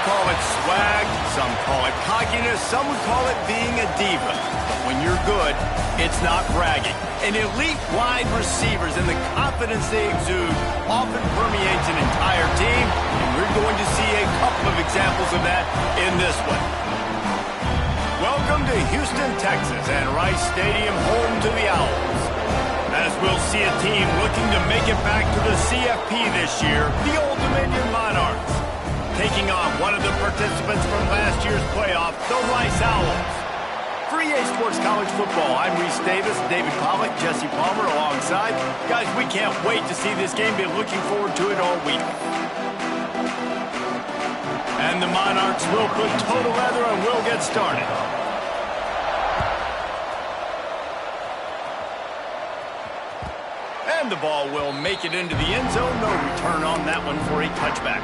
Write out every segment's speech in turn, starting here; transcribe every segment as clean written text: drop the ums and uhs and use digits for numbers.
call it swag, some call it cockiness, some would call it being a diva. But when you're good, it's not bragging. And elite wide receivers and the confidence they exude often permeates an entire team, and we're going to see a couple of examples of that in this one. Welcome to Houston, Texas, and Rice Stadium, home to the Owls. As we'll see a team looking to make it back to the CFP this year, the Old Dominion Monarchs, taking on one of the participants from last year's playoff, the Rice Owls. For EA Sports College Football, I'm Reese Davis, David Pollock, Jesse Palmer alongside. Guys, we can't wait to see this game. Been looking forward to it all week. And the Monarchs will put total leather and we'll get started. And the ball will make it into the end zone. No return on that one for a touchback.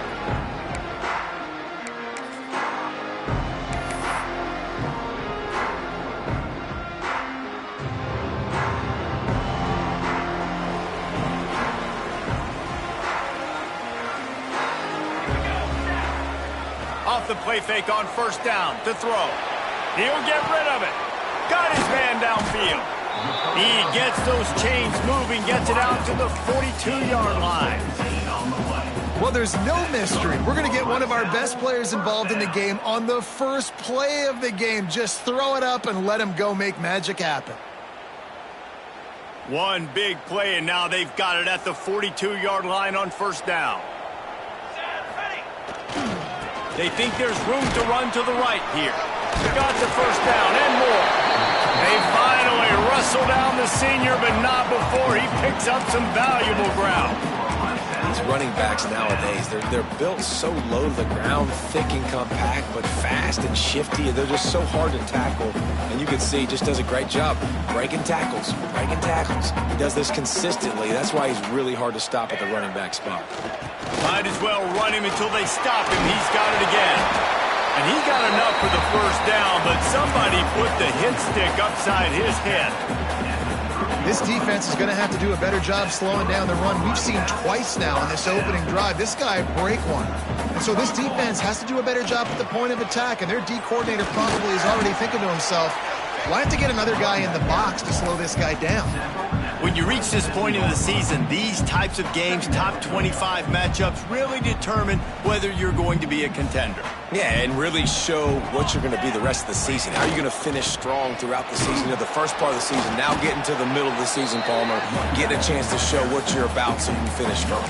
Off the play fake on first down to throw. He'll get rid of it. Got his man downfield. He gets those chains moving, gets it out to the 42-yard line. Well, there's no mystery. We're going to get one of our best players involved in the game on the first play of the game. Just throw it up and let him go make magic happen. One big play, and now they've got it at the 42-yard line on first down. They think there's room to run to the right here. Got the first down and more. They finally wrestle down the senior, but not before he picks up some valuable ground. These running backs nowadays, they're built so low to the ground, thick and compact, but fast and shifty. They're just so hard to tackle. And you can see he just does a great job breaking tackles, breaking tackles. He does this consistently. That's why he's really hard to stop at the running back spot. Might as well run him until they stop him. He's got it again. And he got enough for the first down, but somebody put the hit stick upside his head. This defense is going to have to do a better job slowing down the run. We've seen twice now in this opening drive. This guy break one. And so this defense has to do a better job at the point of attack, and their D coordinator probably is already thinking to himself, well, I have to get another guy in the box to slow this guy down. When you reach this point in the season, these types of games, top 25 matchups, really determine whether you're going to be a contender. Yeah, and really show what you're going to be the rest of the season. How are you going to finish strong throughout the season? You know, the first part of the season, now getting to the middle of the season, Palmer, getting a chance to show what you're about so you can finish strong.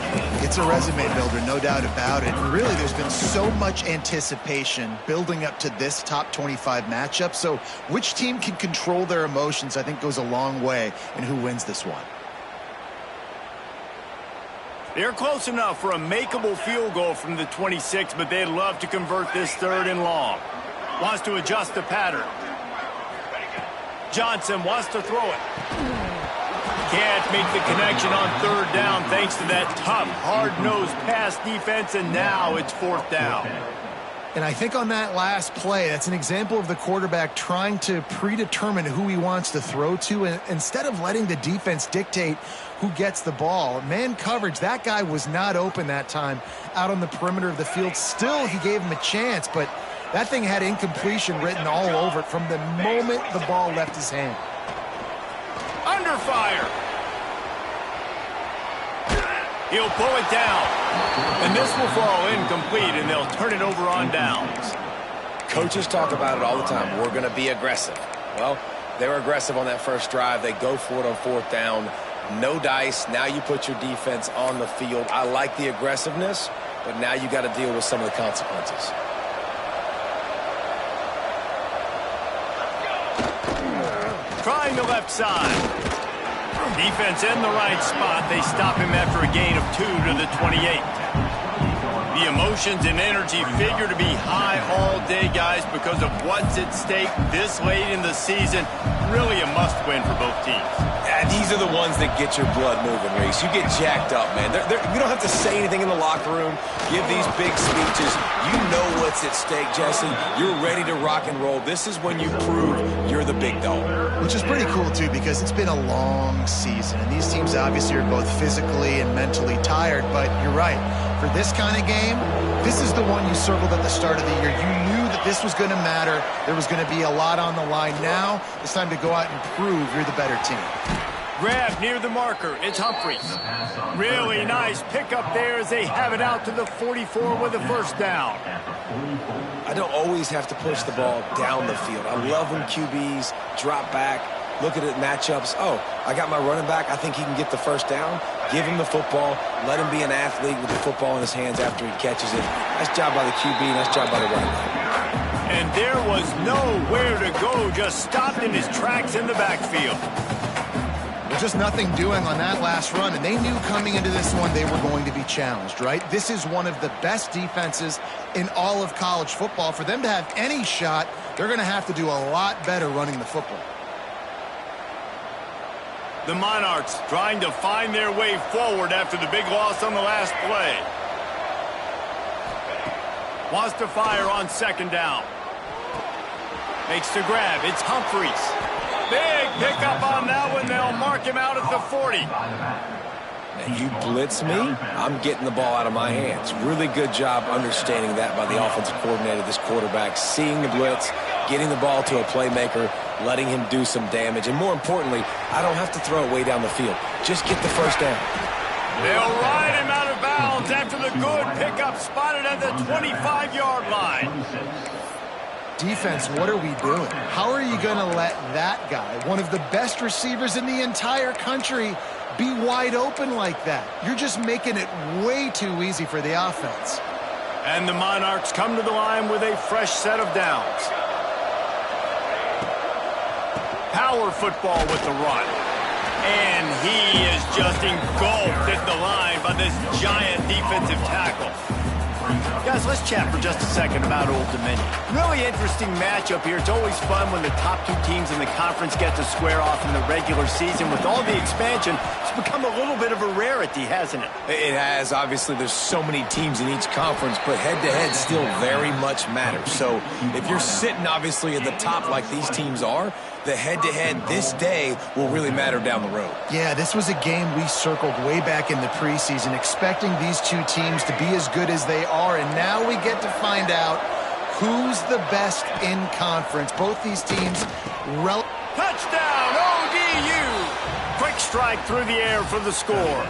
It's a resume builder, no doubt about it. And really, there's been so much anticipation building up to this top 25 matchup. So which team can control their emotions, I think, goes a long way in who wins this one. They're close enough for a makeable field goal from the 26, but they'd love to convert this third and long. Wants to adjust the pattern. Johnson wants to throw it. Can't make the connection on third down thanks to that tough, hard-nosed pass defense, and now it's fourth down. And I think on that last play, that's an example of the quarterback trying to predetermine who he wants to throw to, and instead of letting the defense dictate who gets the ball. Man coverage, that guy was not open that time out on the perimeter of the field. Still, he gave him a chance, but that thing had incompletion written all over it from the moment the ball left his hand. Under fire. He'll pull it down. And this will fall incomplete, and they'll turn it over on downs. Coaches talk about it all the time. We're going to be aggressive. Well, they were aggressive on that first drive. They go for it on fourth down. No dice. Now you put your defense on the field. I like the aggressiveness, but now you got to deal with some of the consequences. Trying the left side. Defense in the right spot. They stop him after a gain of 2 to the 28. The emotions and energy figure to be high all day, guys, because of what's at stake this late in the season. really a must-win for both teams. Yeah, these are the ones that get your blood moving, Reese. You get jacked up, man. You don't have to say anything in the locker room, give these big speeches. You know what's at stake, Jesse. You're ready to rock and roll. This is when you prove you're the big dog. Which is pretty cool, too, because it's been a long season. And these teams obviously are both physically and mentally tired. But you're right. For this kind of game, this is the one you circled at the start of the year. You knew that this was going to matter. There was going to be a lot on the line. Now it's time to go out and prove you're the better team. Grab near the marker. It's Humphries. Really nice pickup there as they have it out to the 44 with a first down. I don't always have to push the ball down the field. I love when QBs drop back, look at it matchups. Oh, I got my running back. I think he can get the first down. Give him the football. Let him be an athlete with the football in his hands after he catches it. Nice job by the QB. Nice job by the running back. And there was nowhere to go. Just stopped in his tracks in the backfield. Well, just nothing doing on that last run, and they knew coming into this one they were going to be challenged, right? This is one of the best defenses in all of college football. For them to have any shot, they're going to have to do a lot better running the football. The Monarchs trying to find their way forward after the big loss on the last play. Wants to fire on second down. Makes the grab. It's Humphries. Big pickup on that one. They'll mark him out at the 40. And you blitz me, I'm getting the ball out of my hands. Really good job understanding that by the offensive coordinator, this quarterback, seeing the blitz, getting the ball to a playmaker, letting him do some damage. And more importantly, I don't have to throw it way down the field. Just get the first down. They'll ride him out of bounds after the good pickup spotted at the 25-yard line. Defense, what are we doing? How are you going to let that guy, one of the best receivers in the entire country, be wide open like that? You're just making it way too easy for the offense. And the Monarchs come to the line with a fresh set of downs. Power football with the run. And he is just engulfed at the line by this giant defensive tackle. Guys, let's chat for just a second about Old Dominion. Really interesting matchup here. It's always fun when the top two teams in the conference get to square off in the regular season. With all the expansion, it's become a little bit of a rarity, hasn't it? It has. Obviously, there's so many teams in each conference, but head-to-head still very much matters. So if you're sitting, obviously, at the top like these teams are, the head-to-head this day will really matter down the road. Yeah, this was a game we circled way back in the preseason, expecting these two teams to be as good as they are, and now we get to find out who's the best in conference. Both these teams... Touchdown, ODU! Quick strike through the air for the score.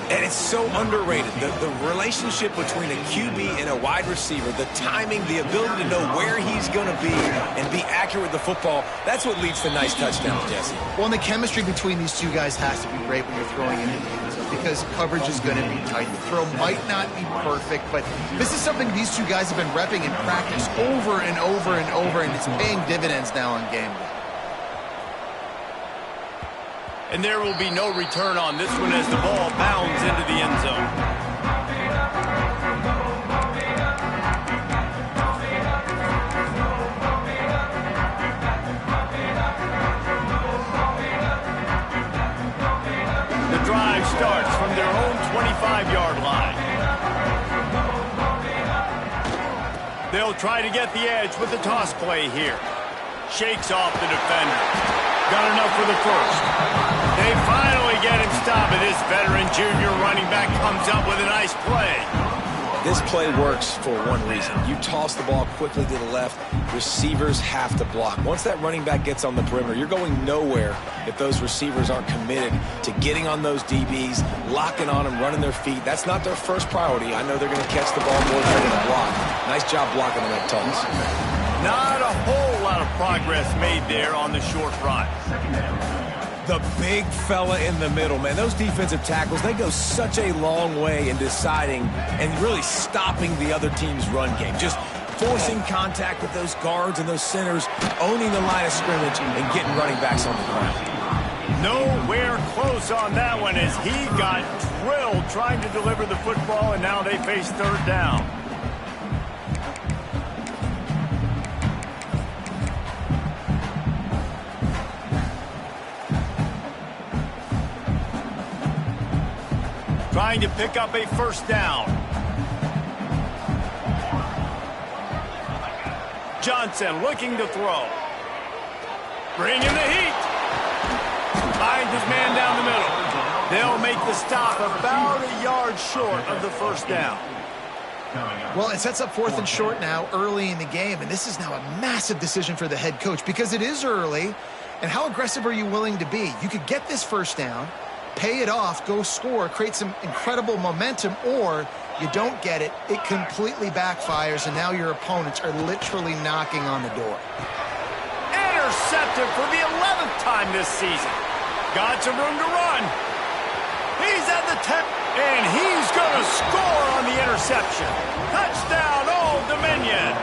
And it's so underrated. The relationship between a QB and a wide receiver, the timing, the ability to know where he's going to be and be accurate with the football, that's what leads to nice touchdowns, Jesse. Well, and the chemistry between these two guys has to be great when you're throwing into the end zone because coverage is going to be tight. The throw might not be perfect, but this is something these two guys have been repping in practice over and over and over, and it's paying dividends now on game day. And there will be no return on this one as the ball bounds into the end zone. The drive starts from their own 25-yard line. They'll try to get the edge with the toss play here. Shakes off the defender. Got enough for the first. They finally get him stopped, and this veteran junior running back comes up with a nice play. This play works for one reason. You toss the ball quickly to the left. Receivers have to block. Once that running back gets on the perimeter, you're going nowhere if those receivers aren't committed to getting on those DBs, locking on them, running their feet. That's not their first priority. I know they're going to catch the ball more than they're going to block. Nice job blocking on that toss. Not a whole lot of progress made there on the short run. The big fella in the middle, man. Those defensive tackles, they go such a long way in deciding and really stopping the other team's run game. Just forcing contact with those guards and those centers, owning the line of scrimmage, and getting running backs on the ground. Nowhere close on that one as he got drilled trying to deliver the football, and now they face third down. trying to pick up a first down. Johnson looking to throw. Bringing the heat. Finds his man down the middle. They'll make the stop about a yard short of the first down. Well, it sets up 4th and short now early in the game, and this is now a massive decision for the head coach because it is early, and how aggressive are you willing to be? You could get this first down, pay it off, go score, create some incredible momentum, or you don't get it, it completely backfires, and now your opponents are literally knocking on the door. Intercepted for the 11th time this season. Got some room to run. He's at the 10, and he's going to score on the interception. Touchdown, Old Dominion.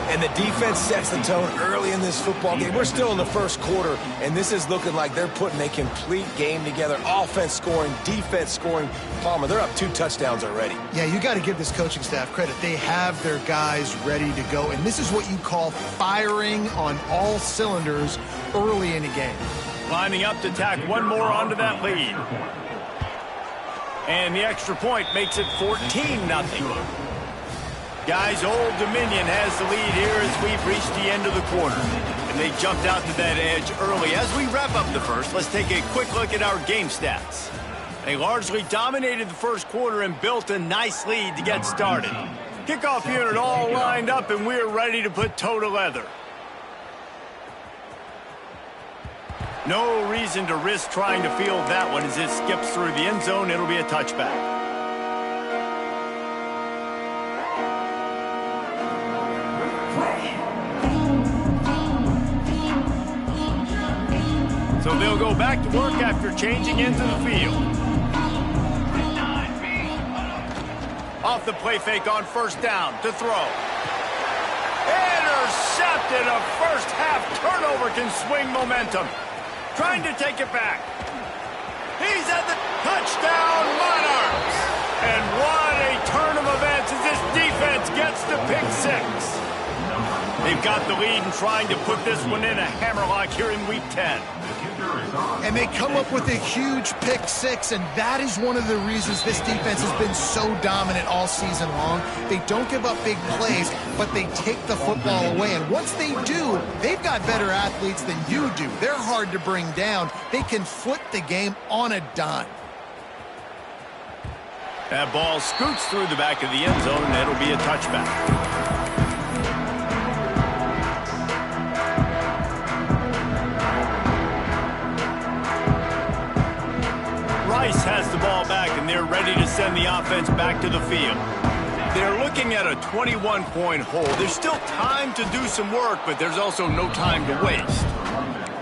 And the defense sets the tone early in this football game. We're still in the first quarter, and this is looking like they're putting a complete game together. Offense scoring, defense scoring. Palmer, they're up 2 touchdowns already. Yeah, you got to give this coaching staff credit. They have their guys ready to go, and this is what you call firing on all cylinders early in a game. Lining up to tack one more onto that lead. And the extra point makes it 14-0. Guys, Old Dominion has the lead here as we've reached the end of the quarter. And they jumped out to that edge early. As we wrap up the first, let's take a quick look at our game stats. They largely dominated the first quarter and built a nice lead to get started. Kickoff unit all lined up, and we're ready to put toe to leather. No reason to risk trying to field that one as it skips through the end zone. It'll be a touchback. So they'll go back to work after changing into the field. Off the play fake on first down to throw. Intercepted. A first half turnover can swing momentum. Trying to take it back. He's at the touchdown, Monarchs. And what a turn of events as this defense gets to pick 6. They've got the lead and trying to put this one in a hammerlock here in Week 10. And they come up with a huge pick 6, and that is one of the reasons this defense has been so dominant all season long. They don't give up big plays, but they take the football away. And once they do, they've got better athletes than you do. They're hard to bring down. They can flip the game on a dime. That ball scoots through the back of the end zone, and it'll be a touchback. Rice has the ball back, and they're ready to send the offense back to the field. They're looking at a 21-point hole. There's still time to do some work, but there's also no time to waste.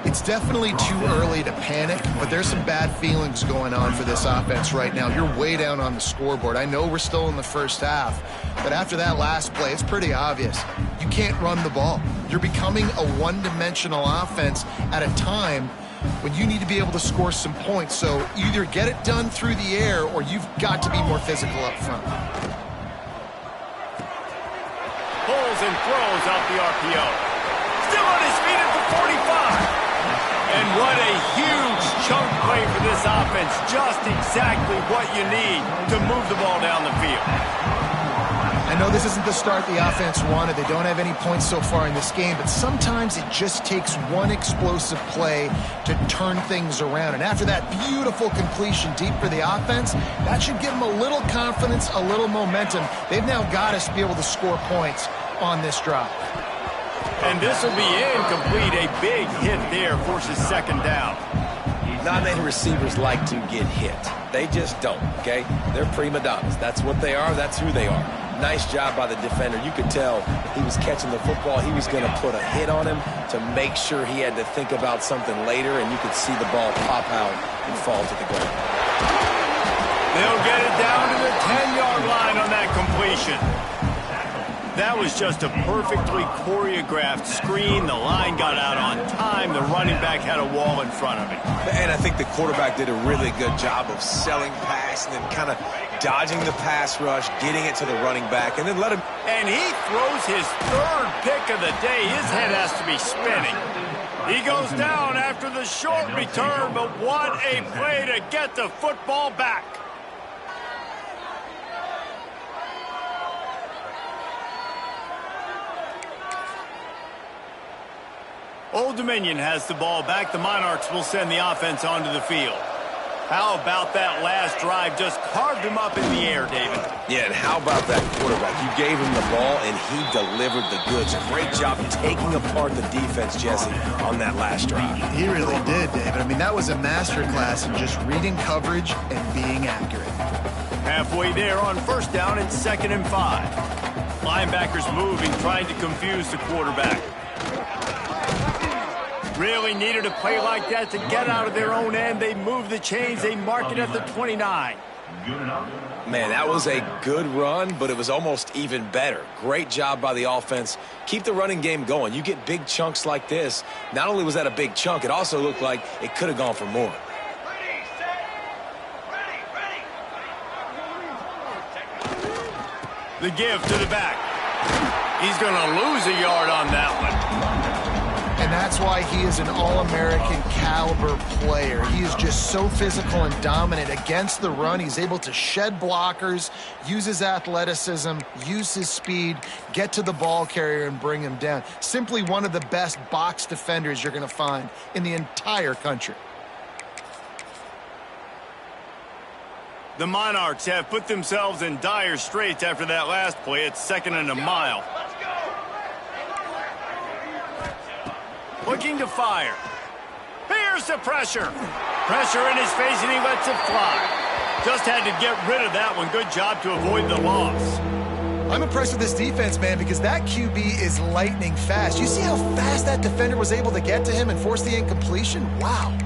It's definitely too early to panic, but there's some bad feelings going on for this offense right now. You're way down on the scoreboard. I know we're still in the first half, but after that last play, it's pretty obvious. You can't run the ball. You're becoming a one-dimensional offense at a time when you need to be able to score some points. So either get it done through the air or you've got to be more physical up front. Pulls and throws out the RPO. Still on his feet at the 45. And what a huge chunk play for this offense. Just exactly what you need to move the ball down the field. I know this isn't the start the offense wanted. They don't have any points so far in this game, but sometimes it just takes one explosive play to turn things around. And after that beautiful completion deep for the offense, that should give them a little confidence, a little momentum. They've now got us to be able to score points on this drive. And this will be incomplete. A big hit there forces second down. Not many receivers like to get hit. They just don't, okay? They're prima donnas. That's what they are. That's who they are. Nice job by the defender. You could tell he was catching the football. He was going to put a hit on him to make sure he had to think about something later, and you could see the ball pop out and fall to the ground. They'll get it down to the 10-yard line on that completion. That was just a perfectly choreographed screen. The line got out on time. The running back had a wall in front of it. And I think the quarterback did a really good job of selling pass and then kind of dodging the pass rush, getting it to the running back, and then let him. And he throws his third pick of the day. His head has to be spinning. He goes down after the short return, but what a play to get the football back. Old Dominion has the ball back. The Monarchs will send the offense onto the field. How about that last drive? Just carved him up in the air, David. Yeah, and how about that quarterback? You gave him the ball, and he delivered the goods. Great job taking apart the defense, Jesse, on that last drive. He really did, David. I mean, that was a masterclass in just reading coverage and being accurate. Halfway there on first down, it's 2nd and 5. Linebackers moving, trying to confuse the quarterback. Really needed a play like that to get out of their own end. They move the chains. They mark it at the 29. Man, that was a good run, but it was almost even better. Great job by the offense. Keep the running game going. You get big chunks like this. Not only was that a big chunk, it also looked like it could have gone for more. The give to the back. He's going to lose a yard on that one. And that's why he is an All-American caliber player. He is just so physical and dominant against the run. He's able to shed blockers, use his athleticism, use his speed, get to the ball carrier and bring him down. Simply one of the best box defenders you're going to find in the entire country. The Monarchs have put themselves in dire straits after that last play. It's 2nd and a mile. Looking to fire. Here's the pressure. Pressure in his face, and he lets it fly. Just had to get rid of that one. Good job to avoid the loss. I'm impressed with this defense, man, because that QB is lightning fast. You see how fast that defender was able to get to him and force the incompletion? Wow.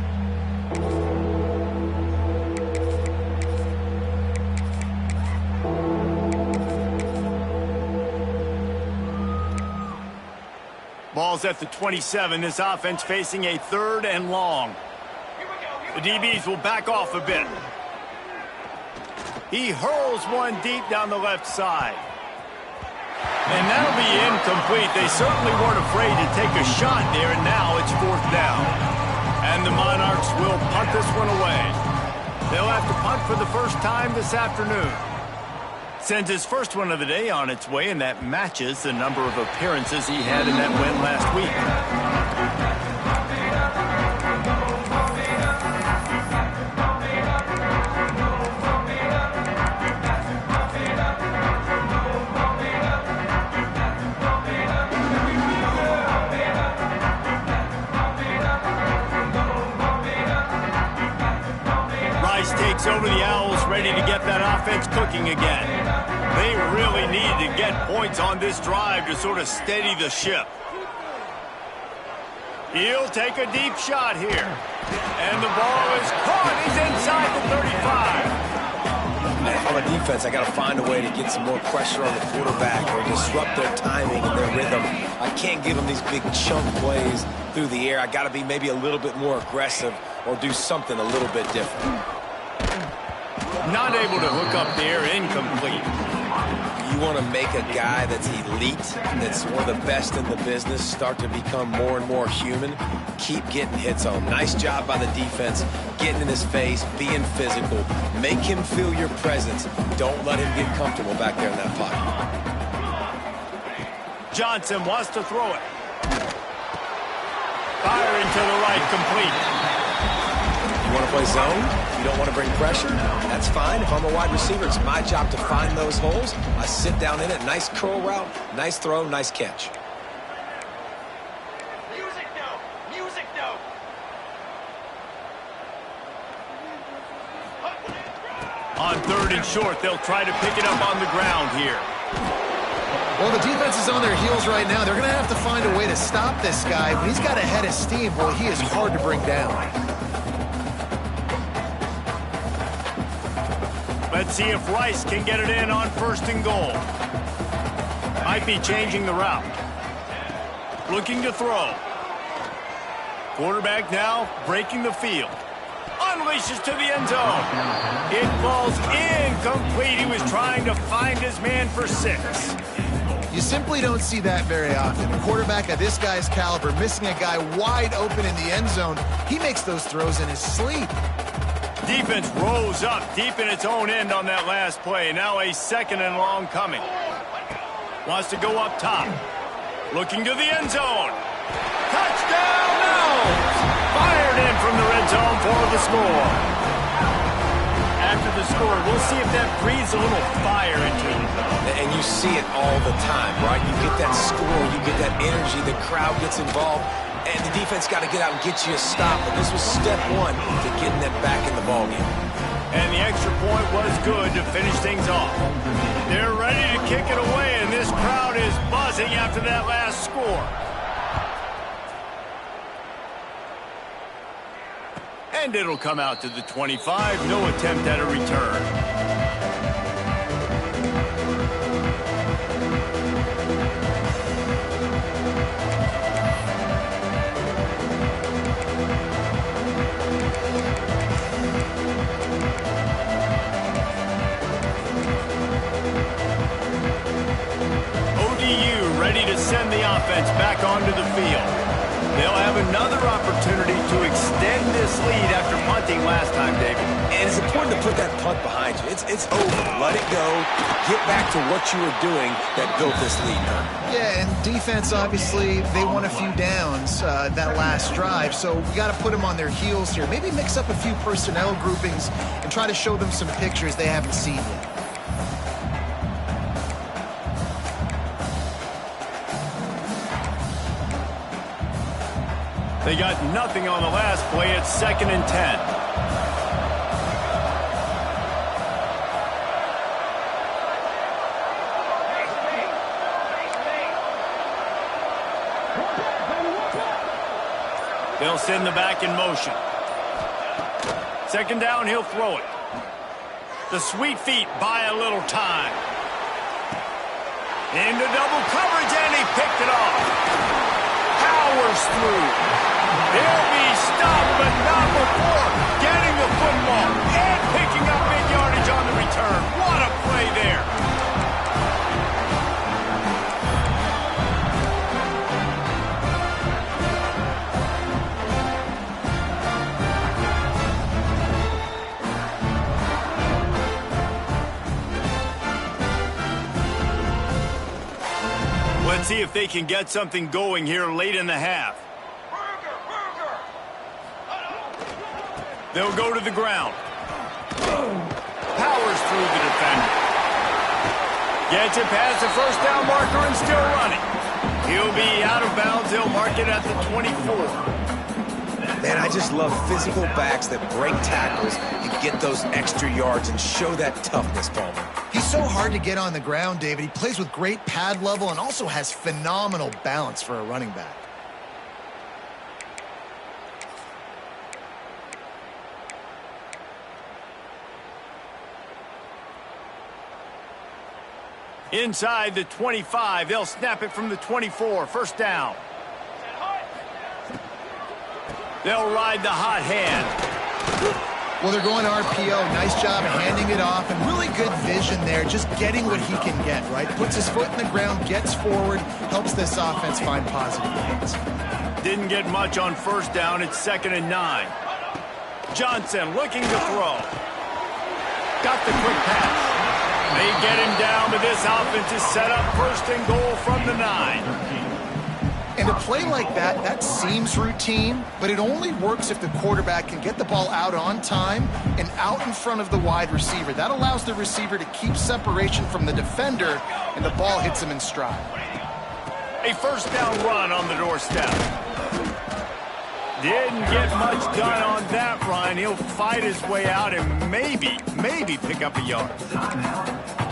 Ball's at the 27. This offense facing a 3rd and long. The DBs will back off a bit. He hurls one deep down the left side. And that'll be incomplete. They certainly weren't afraid to take a shot there, and now it's 4th down. And the Monarchs will punt this one away. They'll have to punt for the first time this afternoon. Sends his first one of the day on its way, and that matches the number of appearances he had in that win last week. Rice takes over the Owls, ready to get that offense cooking again. They really need to get points on this drive to sort of steady the ship. He'll take a deep shot here. And the ball is caught. He's inside the 35. Man, on the defense, I got to find a way to get some more pressure on the quarterback or disrupt their timing and their rhythm. I can't give them these big chunk plays through the air. I got to be maybe a little bit more aggressive or do something a little bit different. Not able to hook up there, incomplete. You want to make a guy that's elite, that's one of the best in the business, start to become more and more human, keep getting hits on him. Nice job by the defense, getting in his face, being physical. Make him feel your presence. Don't let him get comfortable back there in that pocket. Johnson wants to throw it. Firing to the right, complete. You want to play zone? You don't want to bring pressure? That's fine. If I'm a wide receiver, it's my job to find those holes. I sit down in it. Nice curl route, nice throw, nice catch. Music note! Music note! On 3rd and short, they'll try to pick it up on the ground here. Well, the defense is on their heels right now. They're going to have to find a way to stop this guy. When he's got a head of steam, boy, he is hard to bring down. Let's see if Rice can get it in on 1st and goal. Might be changing the route. Looking to throw. Quarterback now breaking the field. Unleashes to the end zone. It falls incomplete. He was trying to find his man for 6. You simply don't see that very often. A quarterback of this guy's caliber missing a guy wide open in the end zone. He makes those throws in his sleep. Defense rolls up deep in its own end on that last play. Now a 2nd and long coming. Wants to go up top. Looking to the end zone. Touchdown! No! Fired in from the red zone for the score. After the score, we'll see if that breathes a little fire into him. And you see it all the time, right? You get that score, you get that energy, the crowd gets involved, and the defense got to get out and get you a stop. But this was step one to getting them back in the ballgame. And the extra point was good to finish things off. They're ready to kick it away, and this crowd is buzzing after that last score. And it'll come out to the 25. No attempt at a return. ODU ready to send the offense back onto the field. They'll have another opportunity to extend this lead after punting last time, David. And it's important to put that punt behind you. It's over. Let it go. Get back to what you were doing that built this lead. Yeah, and defense, obviously, they won a few downs that last drive, so we got to put them on their heels here. Maybe mix up a few personnel groupings and try to show them some pictures they haven't seen yet. They got nothing on the last play. It's 2nd and 10. They'll send the back in motion. 2nd down, he'll throw it. The sweet feet buy a little time. Into double coverage, and he picked it off. Powers through. He'll be stopped, but not before getting the football and picking up big yardage on the return. What a play there. Let's see if they can get something going here late in the half. They'll go to the ground. Powers through the defender. Gets it past the 1st down marker and still running. He'll be out of bounds. They'll mark it at the 24. Man, I just love physical backs that break tackles and get those extra yards and show that toughness, Palmer. He's so hard to get on the ground, David. He plays with great pad level and also has phenomenal balance for a running back. Inside the 25, they'll snap it from the 24. 1st down. They'll ride the hot hand. Well, they're going RPO. Nice job handing it off, and really good vision there, just getting what he can get, right? Puts his foot in the ground, gets forward, helps this offense find positive gains. Didn't get much on 1st down. It's 2nd and 9. Johnson looking to throw. Got the quick pass. They get him down, but this offense is set up 1st and goal from the 9. And a play like that, that seems routine, but it only works if the quarterback can get the ball out on time and out in front of the wide receiver. That allows the receiver to keep separation from the defender, and the ball hits him in stride. A 1st down run on the doorstep. Didn't get much done on that run. He'll fight his way out and maybe pick up a yard.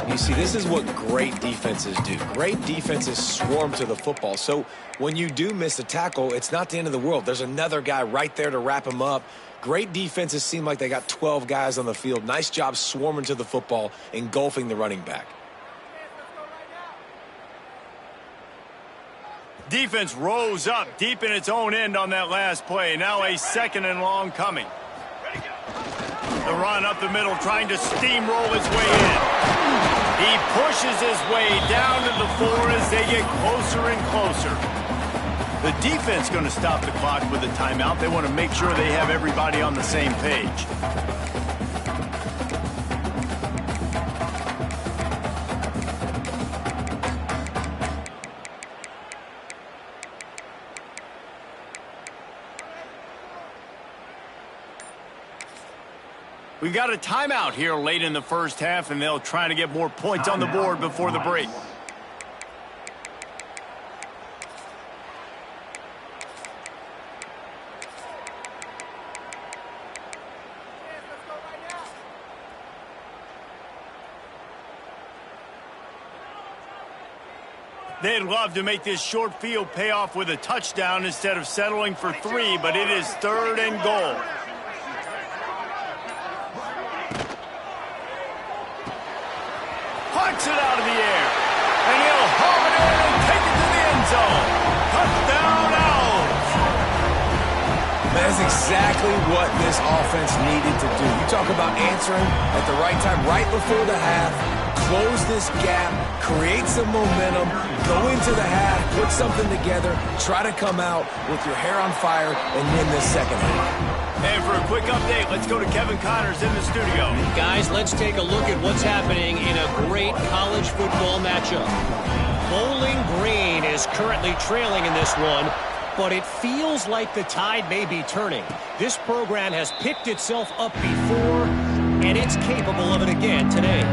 You see, this is what great defenses do. Great defenses swarm to the football. So when you do miss a tackle, it's not the end of the world. There's another guy right there to wrap him up. Great defenses seem like they got 12 guys on the field. Nice job swarming to the football, engulfing the running back. Defense rose up deep in its own end on that last play. Now a 2nd and long coming. The run up the middle, trying to steamroll his way in. He pushes his way down to the floor as they get closer and closer. The defense going to stop the clock with a timeout. They want to make sure they have everybody on the same page. We got a timeout here late in the first half, and they'll try to get more points on the board before the break. They'd love to make this short field pay off with a touchdown instead of settling for 3, but it is 3rd and goal. Punts it out of the air, and he'll haul it in and take it to the end zone. Touchdown, Owls. That's exactly what this offense needed to do. You talk about answering at the right time, right before the half, close this gap, create some momentum, go into the half, put something together, try to come out with your hair on fire and win this second half. And for a quick update, let's go to Kevin Connors in the studio. Guys, let's take a look at what's happening in a great college football matchup. Bowling Green is currently trailing in this one, but it feels like the tide may be turning. This program has picked itself up before, and it's capable of it again today.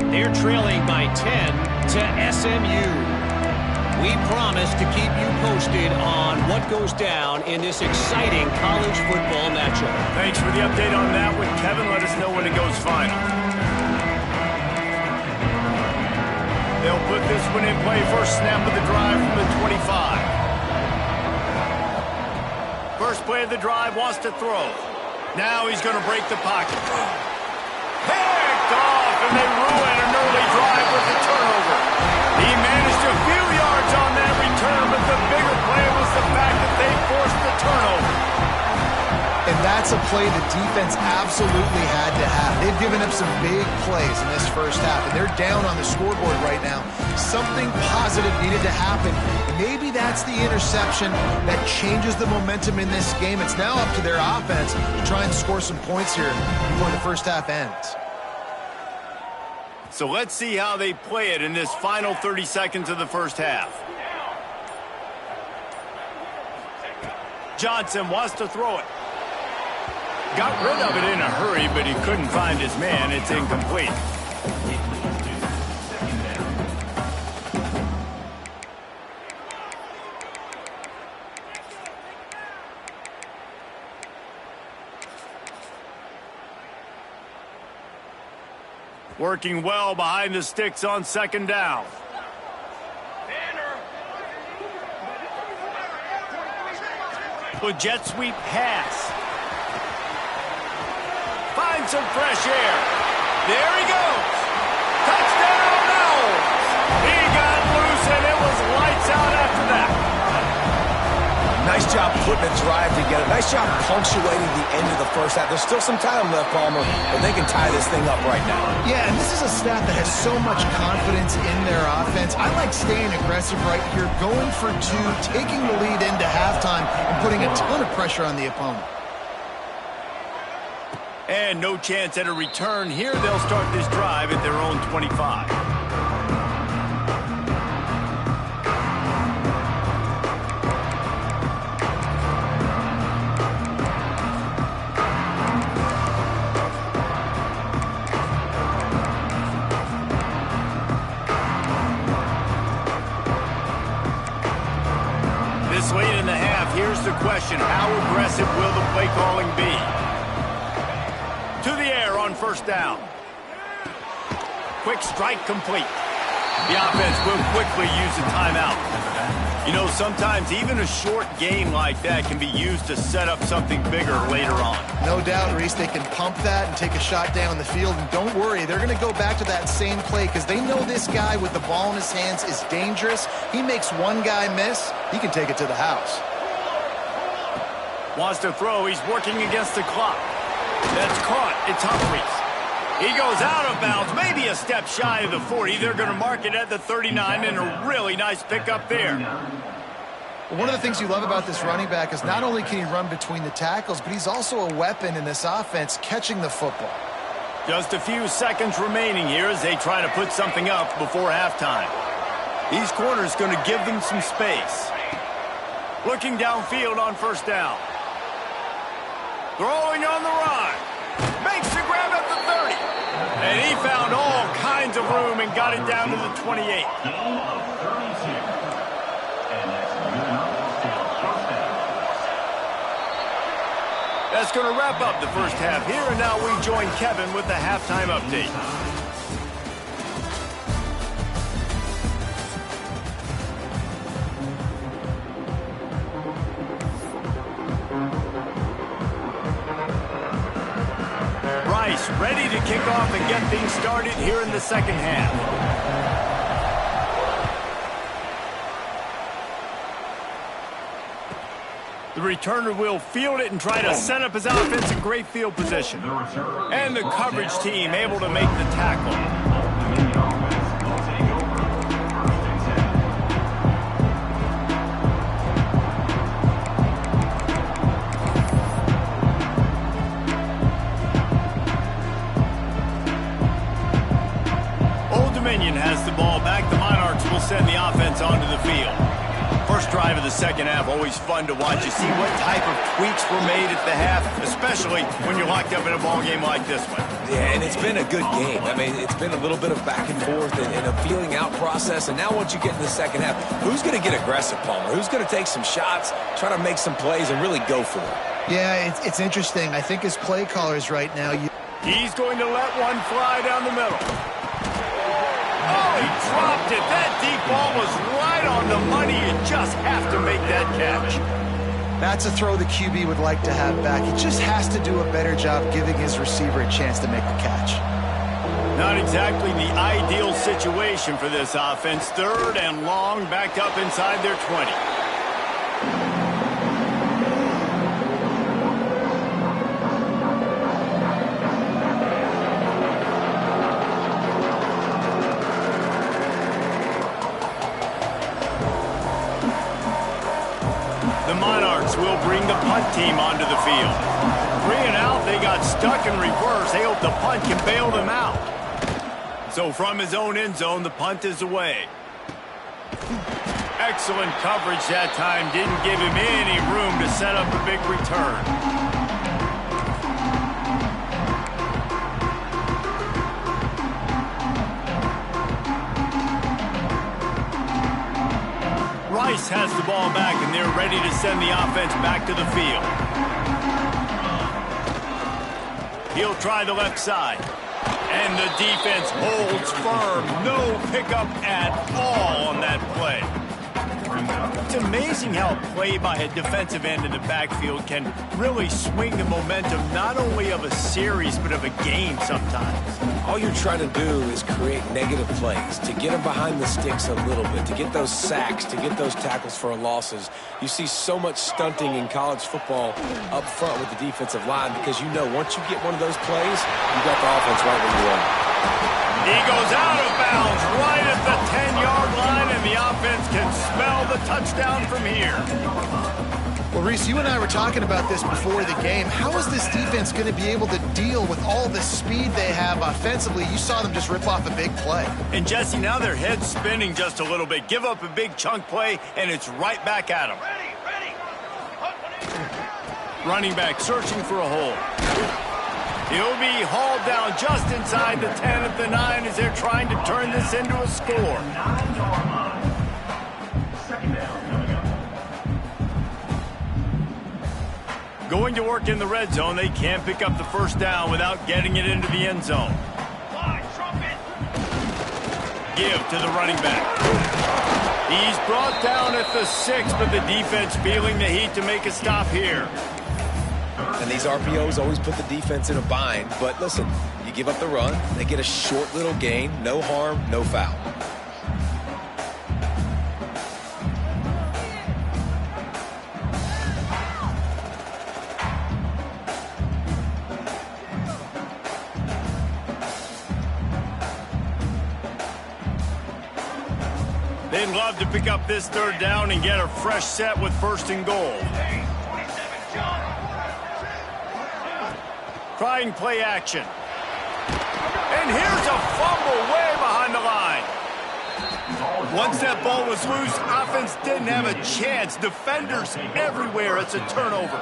They're trailing by 10 to SMU. We promise to keep you posted on what goes down in this exciting college football matchup. Thanks for the update on that one, Kevin. Let us know when it goes final. They'll put this one in play. First snap of the drive from the 25. First play of the drive, wants to throw. Now he's going to break the pocket. Picked off, and they ruin an early drive with the turnover. He managed a few yards on that return, but the bigger play was the fact that they forced the turnover. And that's a play the defense absolutely had to have. They've given up some big plays in this first half, and they're down on the scoreboard right now. Something positive needed to happen. Maybe that's the interception that changes the momentum in this game. It's now up to their offense to try and score some points here before the first half ends. So let's see how they play it in this final 30 seconds of the first half. Johnson wants to throw it. Got rid of it in a hurry, but he couldn't find his man. It's incomplete. Working well behind the sticks on second down. The jet sweep pass. Finds some fresh air. There he goes. Touchdown, Owls. He got loose, and it was lights out after that. Nice job putting a drive together. Nice job punctuating the end of the first half. There's still some time left, Palmer, but they can tie this thing up right now. Yeah, and this is a staff that has so much confidence in their offense. I like staying aggressive right here, going for 2, taking the lead into halftime, and putting a ton of pressure on the opponent. And no chance at a return here. They'll start this drive at their own 25. This late in the half, here's the question. How aggressive will the play calling be? To the air on first down. Quick strike complete. The offense will quickly use a timeout. You know, sometimes even a short game like that can be used to set up something bigger later on. No doubt, Reese, they can pump that and take a shot down the field. And don't worry, they're going to go back to that same play because they know this guy with the ball in his hands is dangerous. He makes one guy miss, he can take it to the house. Wants to throw. He's working against the clock. That's caught. It's Humphries. He goes out of bounds, maybe a step shy of the 40. They're going to mark it at the 39, and a really nice pickup there. Well, one of the things you love about this running back is not only can he run between the tackles, but he's also a weapon in this offense catching the football. Just a few seconds remaining here as they try to put something up before halftime. These corners going to give them some space. Looking downfield on first down. Throwing on the run. Makes the grab at the 30. And he found all kinds of room and got it down to the 28. That's going to wrap up the first half here, and now we join Kevin with the halftime update. Rice ready to kick off and get things started here in the second half. The returner will field it and try to set up his offense in great field position. And the coverage team able to make the tackle. Old Dominion has the ball back. The Monarchs will send the offense onto the field. First drive of the second half, always fun to watch. You see what type of tweaks were made at the half, especially when you're locked up in a ball game like this one. Yeah, and it's been a good game. I mean, it's been a little bit of back and forth and a feeling out process. And now once you get in the second half, who's going to get aggressive, Palmer? Who's going to take some shots, try to make some plays, and really go for it? Yeah, it's interesting. I think as play callers right now, he's going to let one fly down the middle. Oh, he dropped it. That deep ball was right on the money. You just have to make that catch. That's a throw the QB would like to have back. He just has to do a better job giving his receiver a chance to make the catch. Not exactly the ideal situation for this offense. Third and long, backed up inside their 20. Will bring the punt team onto the field. 3 and out, they got stuck in reverse. They hope the punt can bail them out. So from his own end zone, the punt is away. Excellent coverage that time. Didn't give him any room to set up a big return. Rice has the ball back, and they're ready to send the offense back to the field. He'll try the left side. And the defense holds firm. No pickup at all on that play. It's amazing how a play by a defensive end in the backfield can really swing the momentum not only of a series but of a game sometimes. All you're trying to do is create negative plays, to get them behind the sticks a little bit, to get those sacks, to get those tackles for losses. You see so much stunting in college football up front with the defensive line because you know once you get one of those plays, you got the offense right where you want it. He goes out of bounds right at the 10-yard line, and the offense can smell the touchdown from here. Well, Reese, you and I were talking about this before the game. How is this defense going to be able to deal with all the speed they have offensively? You saw them just rip off a big play. And, Jesse, now their head's spinning just a little bit. Give up a big chunk play, and it's right back at them. Running back searching for a hole. He'll be hauled down just inside the 10 at the 9 as they're trying to turn this into a score. Going to work in the red zone. They can't pick up the first down without getting it into the end zone. Give to the running back. He's brought down at the 6, but the defense feeling the heat to make a stop here. And these RPOs always put the defense in a bind. But listen, you give up the run, they get a short little gain, no harm, no foul. they'd love to pick up this third down and get a fresh set with 1st and goal. Trying play action. And here's a fumble way behind the line. Once that ball was loose, offense didn't have a chance. Defenders everywhere. It's a turnover.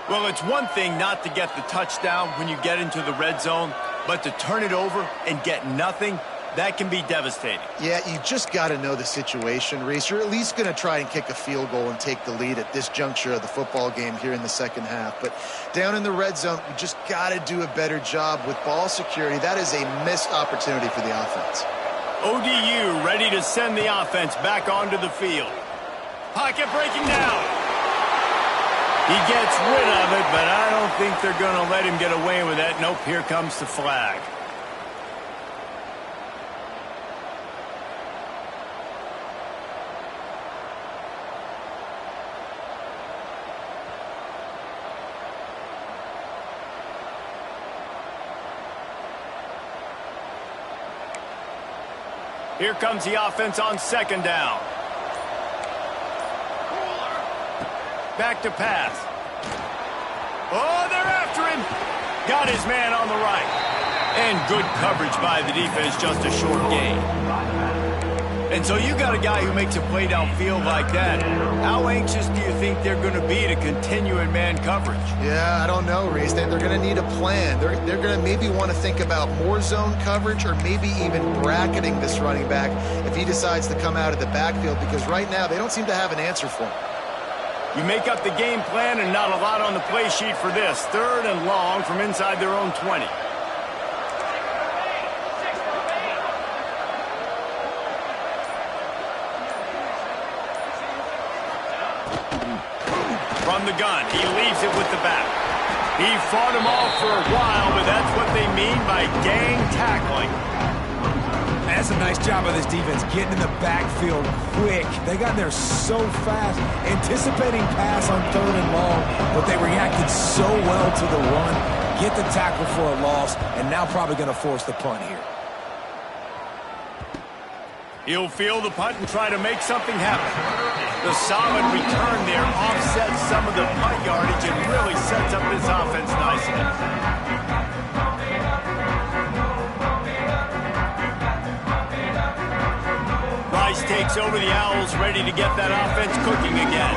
Well, it's one thing not to get the touchdown when you get into the red zone, but to turn it over and get nothing, that can be devastating. Yeah, you just got to know the situation, Reese. You're at least going to try and kick a field goal and take the lead at this juncture of the football game here in the second half. But down in the red zone, you just got to do a better job with ball security. That is a missed opportunity for the offense. ODU ready to send the offense back onto the field. Pocket breaking down. He gets rid of it, but I don't think they're going to let him get away with that. Nope, here comes the flag. Here comes the offense on 2nd down. Back to pass. Oh, they're after him. Got his man on the right. And good coverage by the defense, just a short gain. And so you got a guy who makes a play downfield like that. How anxious do you think they're going to be to continue in man coverage? Yeah, I don't know, Reese. They're going to need a plan. They're going to maybe want to think about more zone coverage or maybe even bracketing this running back if he decides to come out of the backfield, because right now they don't seem to have an answer for him. You make up the game plan and not a lot on the play sheet for this. 3rd and long from inside their own 20. From the gun, he leaves it with the back. He fought him off for a while, but that's what they mean by gang tackling. That's a nice job of this defense, getting in the backfield quick. They got there so fast, anticipating pass on 3rd and long, but they reacted so well to the run, get the tackle for a loss, and now probably going to force the punt here. He'll field the punt and try to make something happen. The solid return there offsets some of the punt yardage and really sets up this offense nicely. Rice takes over the Owls, ready to get that offense cooking again.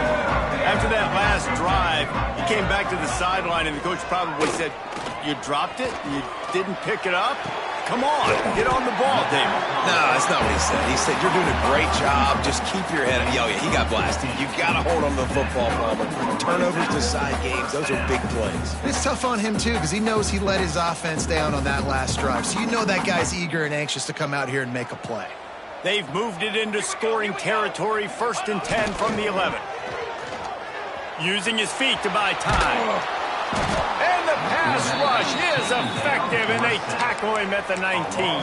After that last drive, he came back to the sideline, and the coach probably said, "You dropped it? You didn't pick it up? Come on, get on the ball, David." No, that's not what he said. He said, "You're doing a great job. Just keep your head up." Oh, yeah, he got blasted. You got to hold on to the football, Palmer. Turnovers decide games. Those are big plays. It's tough on him, too, because he knows he let his offense down on that last drive. So you know that guy's eager and anxious to come out here and make a play. They've moved it into scoring territory, 1st and 10 from the 11. Using his feet to buy time. And the pass rush is effective, and they tackle him at the 19.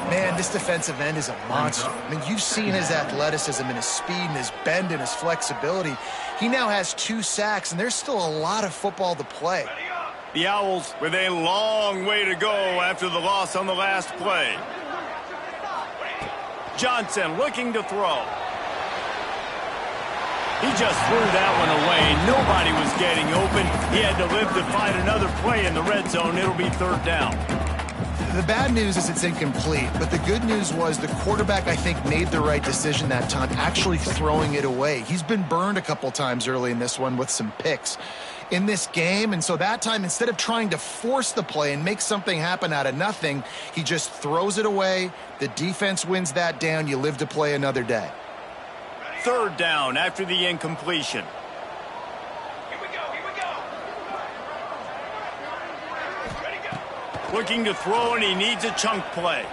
Man, this defensive end is a monster. I mean, you've seen his athleticism and his speed and his bend and his flexibility. He now has 2 sacks, and there's still a lot of football to play. The Owls with a long way to go after the loss on the last play. Johnson looking to throw. He just threw that one away. Nobody was getting open. He had to live to find another play in the red zone. It'll be 3rd down. The bad news is it's incomplete, but the good news was the quarterback, I think, made the right decision that time, actually throwing it away. He's been burned a couple times early in this one with some picks in this game, and so that time, instead of trying to force the play and make something happen out of nothing, he just throws it away. The defense wins that down. You live to play another day. 3rd down after the incompletion. Looking to throw, and he needs a chunk play.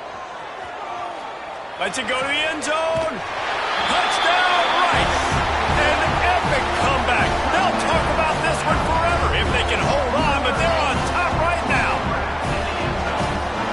Lets it go to the end zone. Touchdown, Rice. An epic comeback. They'll talk about this one forever if they can hold on, but they're on top right now.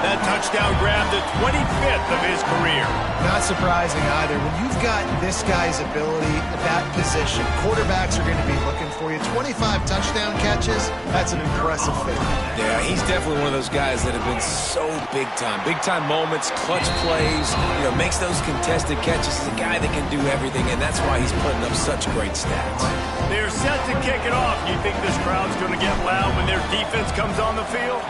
That touchdown grab the 25th of his career. Not surprising either. When you've got this guy's ability at that position, quarterbacks are going to be looking for you. 25 touchdown catches, that's an impressive feat. Yeah, he's definitely one of those guys that have been so big time. Big time moments, clutch plays, makes those contested catches. He's a guy that can do everything, and that's why he's putting up such great stats. They're set to kick it off. You think this crowd's going to get loud when their defense comes on the field?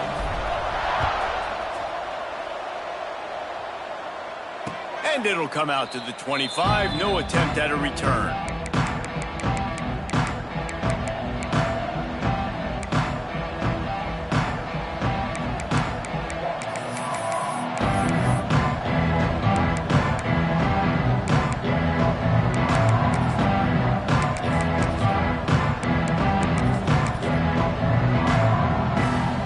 And it'll come out to the 25. No attempt at a return.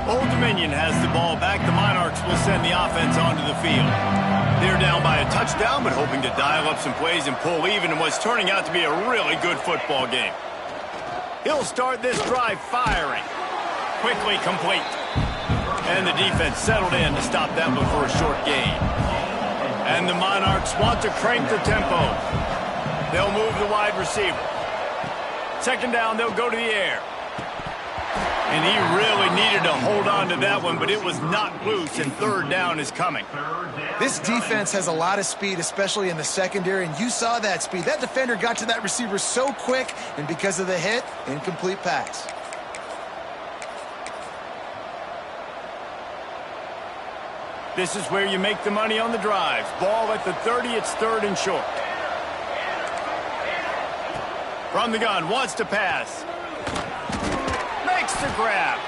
Old Dominion has the ball back. The Monarchs will send the offense onto the field. They're down by a touchdown, but hoping to dial up some plays and pull even in what's turning out to be a really good football game. He'll start this drive firing. Quickly complete. And the defense settled in to stop that one for a short gain. And the Monarchs want to crank the tempo. They'll move the wide receiver. Second down, they'll go to the air. And he really needed to hold on to that one, but it was knocked loose, and third down is coming. This defense has a lot of speed, especially in the secondary, and you saw that speed. That defender got to that receiver so quick, and because of the hit, incomplete pass. This is where you make the money on the drives. Ball at the 30, it's third and short. From the gun, wants to pass. Makes the grab.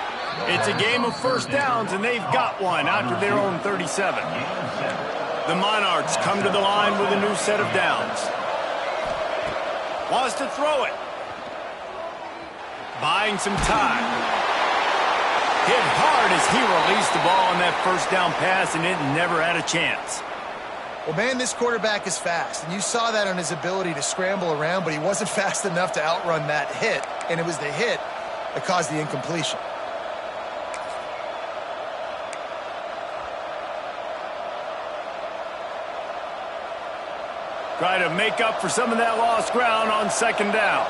It's a game of first downs, and they've got one out to their own 37. The Monarchs come to the line with a new set of downs. Wants to throw it. Buying some time. Hit hard as he released the ball on that first down pass, and it never had a chance. Well, man, this quarterback is fast, and you saw that on his ability to scramble around, but he wasn't fast enough to outrun that hit, and it was the hit that caused the incompletion. Try to make up for some of that lost ground on second down.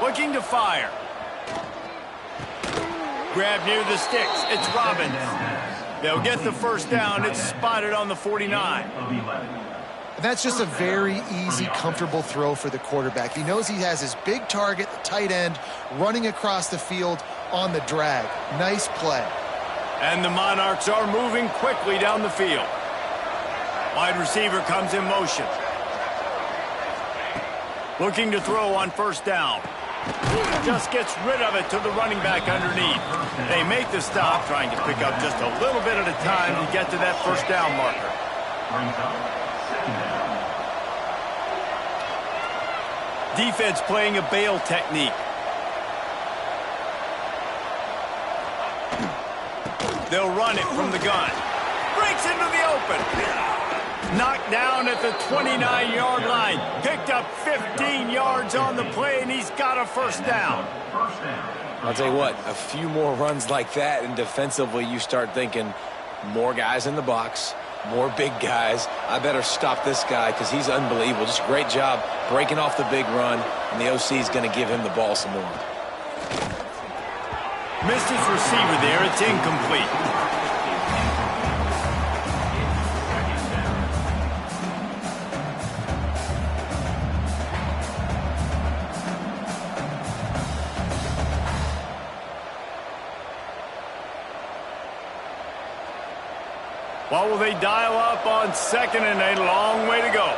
Looking to fire. Grab near the sticks. It's Robbins. They'll get the first down. It's spotted on the 49. And that's just a very easy, comfortable throw for the quarterback. He knows he has his big target, the tight end, running across the field on the drag. Nice play. And the Monarchs are moving quickly down the field. Wide receiver comes in motion. Looking to throw on first down. Just gets rid of it to the running back underneath. They make the stop, trying to pick up just a little bit at a time to get to that first down marker. Defense playing a bail technique. They'll run it from the gun. Breaks into the open. Knocked down at the 29-yard line. Picked up 15 yards on the play, and he's got a first down. I'll tell you what, a few more runs like that, and defensively you start thinking more guys in the box, more big guys. I better stop this guy because he's unbelievable. Just a great job breaking off the big run, and the OC is going to give him the ball some more. Missed his receiver there. It's incomplete. What will they dial up on second and a long way to go?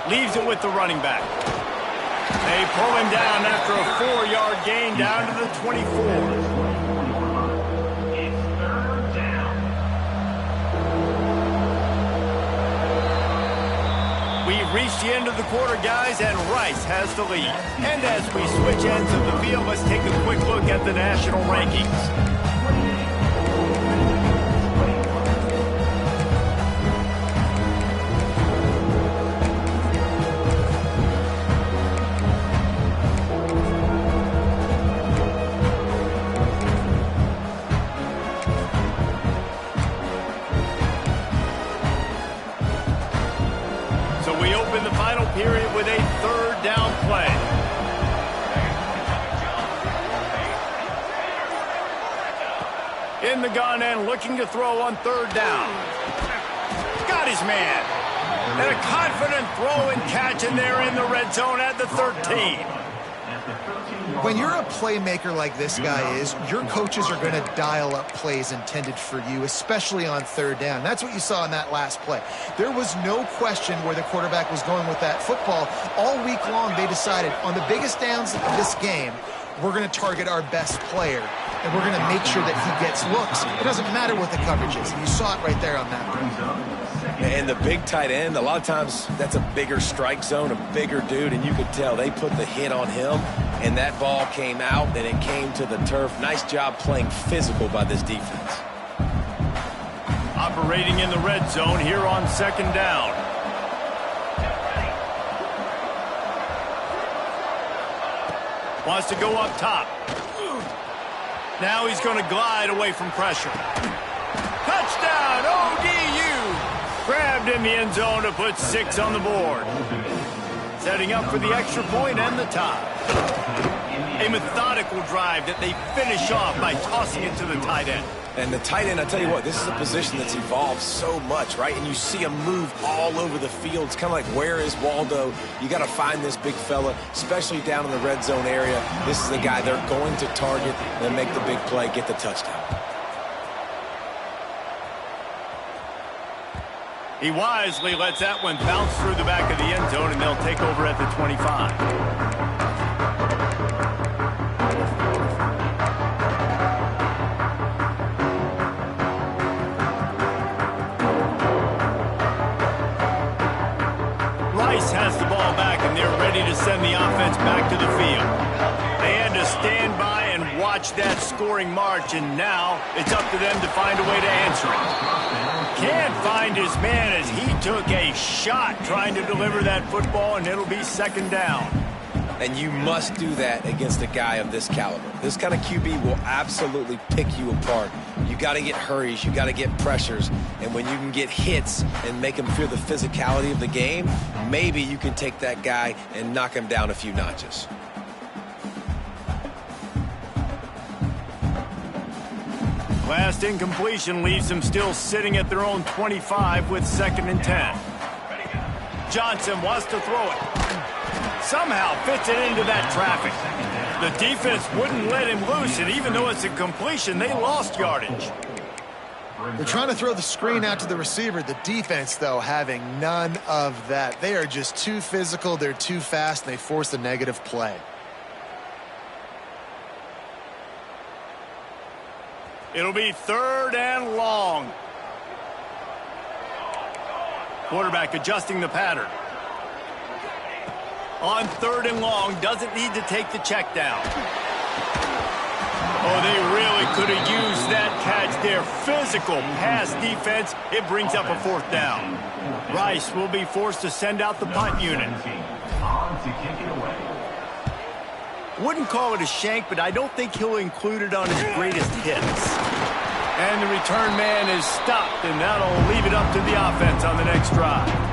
Leaves it with the running back. They pull him down after a 4-yard gain down to the 24. It's third down. We've reached the end of the quarter, guys, and Rice has the lead. And as we switch ends of the field, let's take a quick look at the national rankings. So we open the final period with a third down play. In the gun and looking to throw on third down. Got his man. And a confident throw and catch, and they're in the red zone at the 13. When you're a playmaker like this guy is, your coaches are going to dial up plays intended for you, especially on third down. That's what you saw in that last play. There was no question where the quarterback was going with that football. All week long, they decided on the biggest downs of this game, we're going to target our best player, and we're going to make sure that he gets looks. It doesn't matter what the coverage is. You saw it right there on that one. And the big tight end, a lot of times that's a bigger strike zone, a bigger dude, and you could tell they put the hit on him, and that ball came out, and it came to the turf. Nice job playing physical by this defense. Operating in the red zone here on second down. Wants to go up top. Now he's going to glide away from pressure. Touchdown, ODU! Grabbed in the end zone to put 6 on the board. Setting up for the extra point and the tie. A methodical drive that they finish off by tossing it to the tight end. And the tight end, I tell you what, this is a position that's evolved so much, right? And you see him move all over the field. It's kind of like, where is Waldo? You got to find this big fella, especially down in the red zone area. This is the guy they're going to target and make the big play, get the touchdown. He wisely lets that one bounce through the back of the end zone, and they'll take over at the 25. Has the ball back, and they're ready to send the offense back to the field. They had to stand by and watch that scoring march, and now it's up to them to find a way to answer it. Can't find his man as he took a shot trying to deliver that football, and it'll be second down. And you must do that against a guy of this caliber. This kind of QB will absolutely pick you apart. You got to get hurries, you got to get pressures, and when you can get hits and make him feel the physicality of the game, maybe you can take that guy and knock him down a few notches. Last incompletion leaves them still sitting at their own 25 with 2nd and 10. Johnson wants to throw it. Somehow fits it into that traffic. The defense wouldn't let him loose, and even though it's a completion, they lost yardage. They're trying to throw the screen out to the receiver. The defense, though, having none of that. They are just too physical, they're too fast, and they force a negative play. It'll be 3rd and long. Quarterback adjusting the pattern. On 3rd and long, doesn't need to take the check down. Oh, they really could have used that catch there. Physical pass defense. It brings up a 4th down. Rice will be forced to send out the punt unit. Wouldn't call it a shank, but I don't think he'll include it on his greatest hits. And the return man is stopped, and that'll leave it up to the offense on the next drive.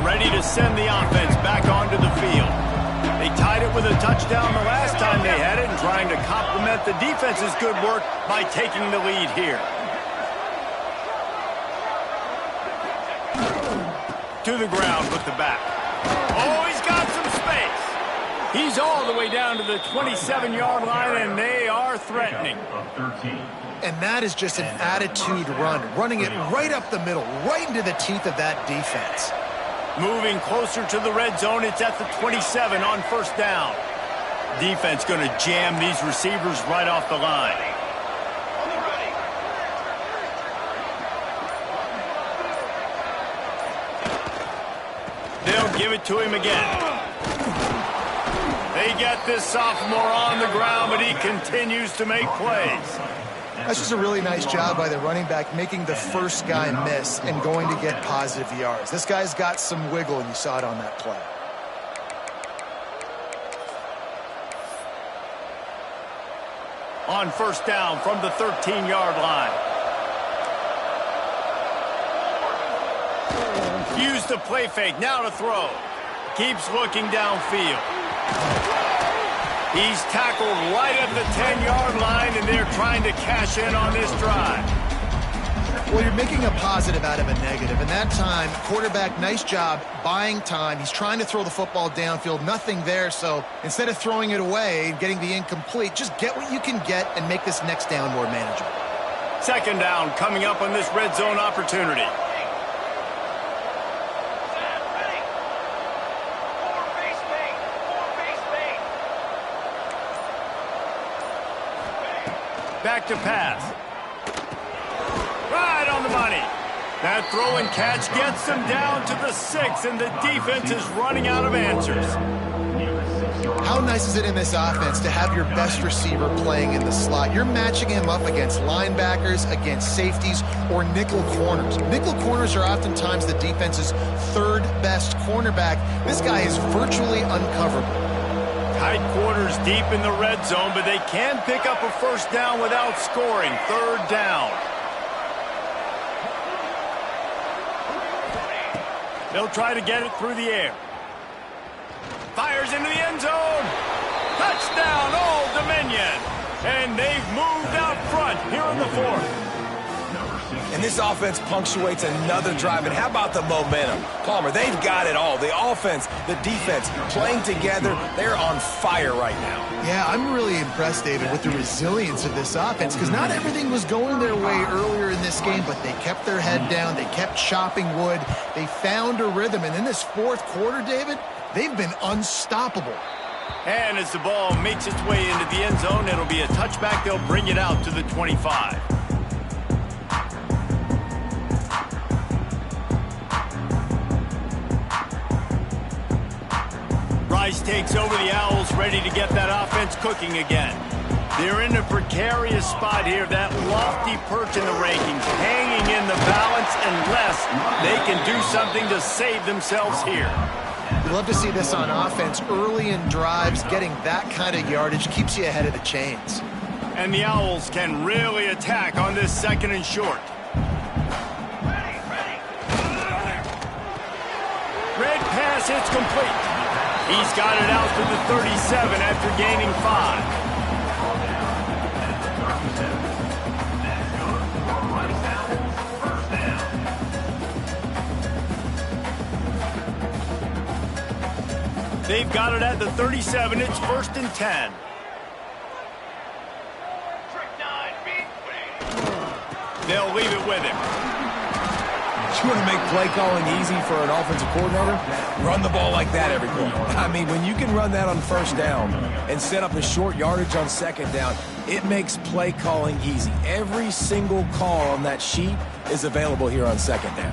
Ready to send the offense back onto the field. They tied it with a touchdown the last time they had it, and trying to complement the defense's good work by taking the lead here. To the ground with the back. Oh, he's got some space. He's all the way down to the 27-yard line, and they are threatening. And that is just an attitude run, running it right up the middle, right into the teeth of that defense. Moving closer to the red zone, it's at the 27 on 1st down. Defense going to jam these receivers right off the line. They'll give it to him again. They get this sophomore on the ground, but he continues to make plays. That's just a really nice job by the running back, making the first guy miss and going to get positive yards. This guy's got some wiggle, and you saw it on that play. on first down from the 13-yard line. Use the play fake, now to throw. Keeps looking downfield. He's tackled right at the 10-yard line, and they're trying to cash in on this drive. Well, you're making a positive out of a negative. And that time, quarterback, nice job buying time. He's trying to throw the football downfield. Nothing there. So instead of throwing it away and getting the incomplete, just get what you can get and make this next down more manageable. Second down coming up on this red zone opportunity. Back to pass. Right on the money. That throw and catch gets them down to the 6, and the defense is running out of answers. How nice is it in this offense to have your best receiver playing in the slot? You're matching him up against linebackers, against safeties, or nickel corners. Nickel corners are oftentimes the defense's third best cornerback. This guy is virtually uncoverable. Tight quarters deep in the red zone, but they can pick up a first down without scoring. Third down. They'll try to get it through the air. Fires into the end zone. Touchdown, Old Dominion. And they've moved out front here in the fourth. And this offense punctuates another drive. And how about the momentum? Palmer, they've got it all. The offense, the defense, playing together. They're on fire right now. Yeah, I'm really impressed, David, with the resilience of this offense, because not everything was going their way earlier in this game, but they kept their head down. They kept chopping wood. They found a rhythm. And in this fourth quarter, David, they've been unstoppable. And as the ball makes its way into the end zone, it'll be a touchback. They'll bring it out to the 25. Rice takes over the Owls, ready to get that offense cooking again. They're in a precarious spot here, that lofty perch in the rankings, hanging in the balance unless they can do something to save themselves here. We love to see this on offense. Early in drives, getting that kind of yardage keeps you ahead of the chains. And the Owls can really attack on this second and short. Red pass hits complete. He's got it out to the 37 after gaining 5. They've got it at the 37. It's 1st and 10. They'll leave it with him. You want to make play calling easy for an offensive coordinator? Run the ball like that every play. I mean, when you can run that on first down and set up a short yardage on second down, it makes play calling easy. Every single call on that sheet is available here on second down.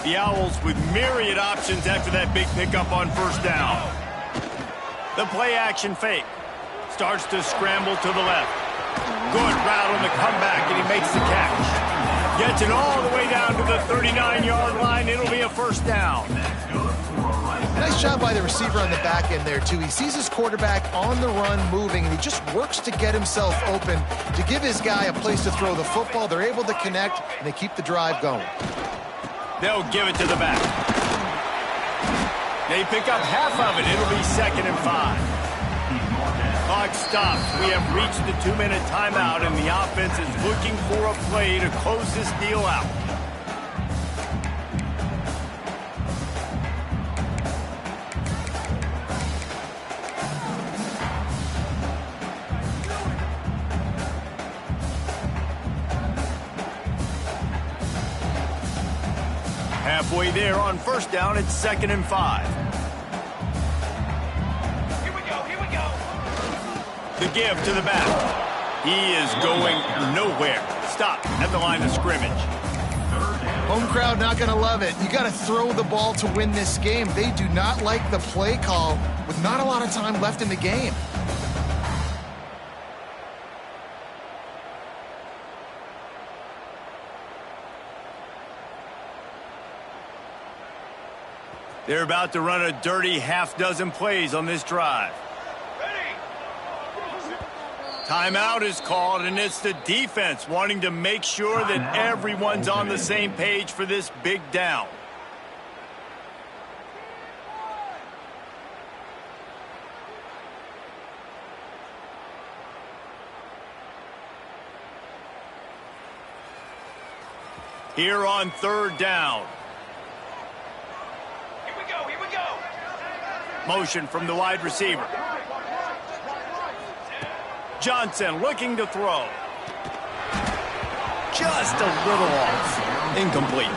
The Owls with myriad options after that big pickup on first down. The play action fake. Starts to scramble to the left. Good route on the comeback, and he makes the catch. Gets it all the way down to the 39-yard line. It'll be a first down. Nice job by the receiver on the back end there, too. He sees his quarterback on the run moving, and he just works to get himself open to give his guy a place to throw the football. They're able to connect, and they keep the drive going. They'll give it to the back. They pick up half of it. It'll be 2nd and 5. Clock stops. We have reached the 2-minute timeout, and the offense is looking for a play to close this deal out. Halfway there on first down, it's 2nd and 5. The give to the back. He is going nowhere. Stop at the line of scrimmage. Home crowd not going to love it. You got to throw the ball to win this game. They do not like the play call with not a lot of time left in the game. They're about to run a dirty half-dozen plays on this drive. Timeout is called, and it's the defense wanting to make sure that everyone's on the same page for this big down. Here on third down. Here we go. Motion from the wide receiver. Johnson looking to throw. Just a little off. Incomplete.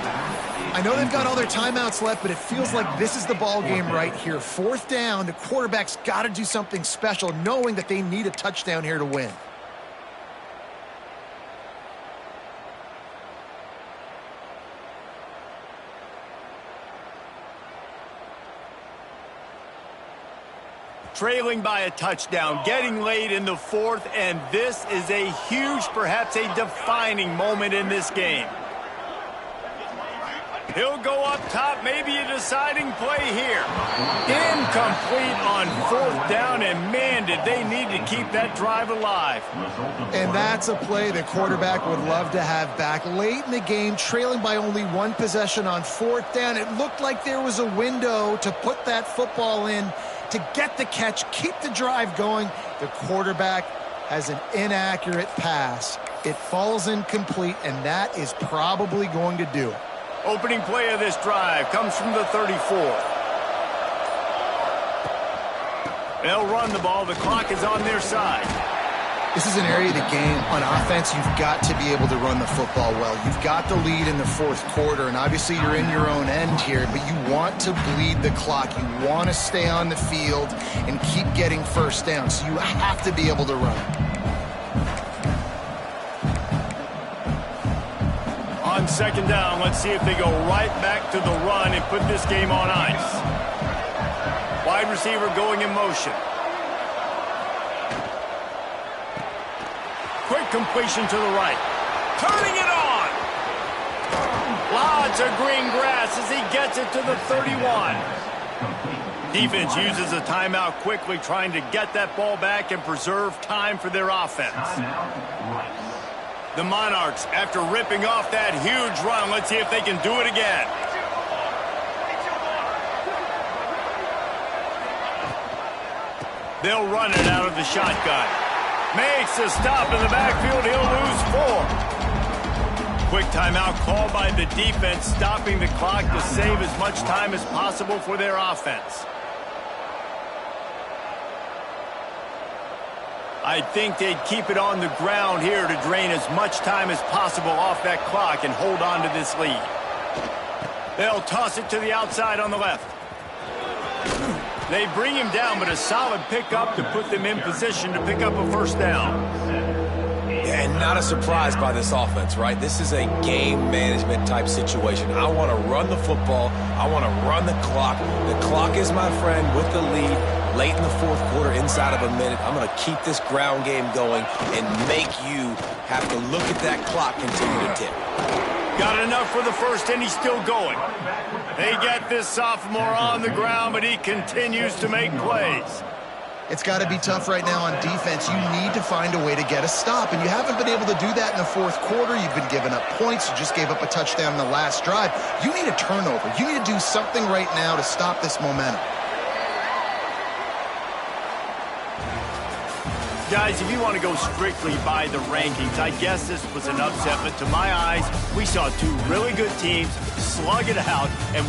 I know they've got all their timeouts left, but it feels like this is the ball game right here. Fourth down, the quarterback's got to do something special, knowing that they need a touchdown here to win. Trailing by a touchdown, getting late in the fourth, and this is a huge, perhaps a defining moment in this game. He'll go up top, maybe a deciding play here. Incomplete on fourth down, and man, did they need to keep that drive alive. And that's a play the quarterback would love to have back. Late in the game, trailing by only one possession on fourth down, it looked like there was a window to put that football in, to get the catch, keep the drive going. The quarterback has an inaccurate pass. It falls incomplete, and that is probably going to do it. Opening play of this drive comes from the 34. They'll run the ball. The clock is on their side. This is an area of the game on offense you've got to be able to run the football well. You've got the lead in the fourth quarter, and obviously you're in your own end here, but you want to bleed the clock. You want to stay on the field and keep getting first down, so you have to be able to run. On second down, let's see if they go right back to the run and put this game on ice. Wide receiver going in motion. Quick completion to the right. Turning it on. Lots of green grass as he gets it to the 31. Defense uses a timeout quickly, trying to get that ball back and preserve time for their offense. The Monarchs, after ripping off that huge run, let's see if they can do it again. They'll run it out of the shotgun. Makes a stop in the backfield. He'll lose 4. Quick timeout called by the defense, stopping the clock to save as much time as possible for their offense. I think they'd keep it on the ground here to drain as much time as possible off that clock and hold on to this lead. They'll toss it to the outside on the left. They bring him down, but a solid pickup to put them in position to pick up a first down. Yeah, and not a surprise by this offense, right? This is a game management type situation. I want to run the football. I want to run the clock. The clock is my friend with the lead. Late in the fourth quarter, inside of a minute, I'm going to keep this ground game going and make you have to look at that clock continue to tick. Got enough for the first, and he's still going. They get this sophomore on the ground, but he continues to make plays. It's got to be tough right now on defense. You need to find a way to get a stop, and you haven't been able to do that in the fourth quarter. You've been giving up points. You just gave up a touchdown in the last drive. You need a turnover. You need to do something right now to stop this momentum. Guys, if you want to go strictly by the rankings, I guess this was an upset, but to my eyes, we saw two really good teams slug it out and